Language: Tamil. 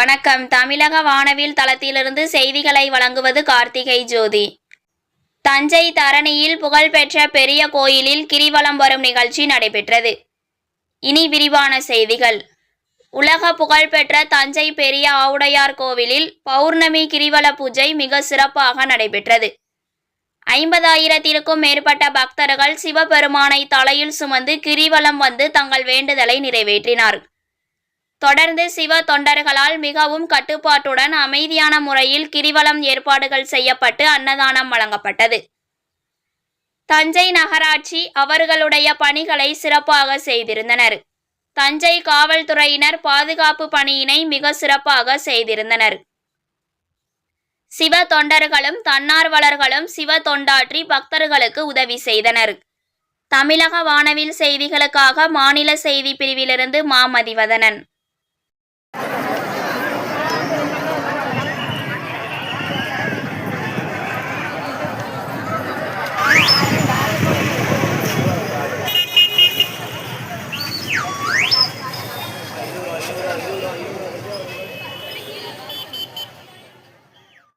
வணக்கம். தமிழக வானவில் தளத்திலிருந்து செய்திகளை வழங்குவது கார்த்திகை ஜோதி. தஞ்சை தரணியில் புகழ்பெற்ற பெரிய கோயிலில் கிரிவலம் வரும் நிகழ்ச்சி நடைபெற்றது. இனி விரிவான செய்திகள். உலக புகழ்பெற்ற தஞ்சை பெரிய ஆவுடையார் கோவிலில் பௌர்ணமி கிரிவல பூஜை மிக சிறப்பாக நடைபெற்றது. 50,000த்திற்கும் மேற்பட்ட பக்தர்கள் சிவபெருமானை தலையில் சுமந்து கிரிவலம் வந்து தங்கள் வேண்டுதலை நிறைவேற்றினார். தொடர்ந்து சிவ தொண்டர்களால் மிகவும் கட்டுப்பாட்டுடன் அமைதியான முறையில் கிரிவலம் ஏற்பாடுகள் செய்யப்பட்டு அன்னதானம் வழங்கப்பட்டது. தஞ்சை நகராட்சி அவர்களுடைய பணிகளை சிறப்பாக செய்திருந்தனர். தஞ்சை காவல்துறையினர் பாதுகாப்பு பணியினை மிக சிறப்பாக செய்திருந்தனர். சிவ தொண்டர்களும் தன்னார்வலர்களும் சிவ தொண்டாற்றி பக்தர்களுக்கு உதவி செய்தனர். தமிழக வானவில் செய்திகளுக்காக மாநில செய்தி பிரிவிலிருந்து மாமதிவதனன்.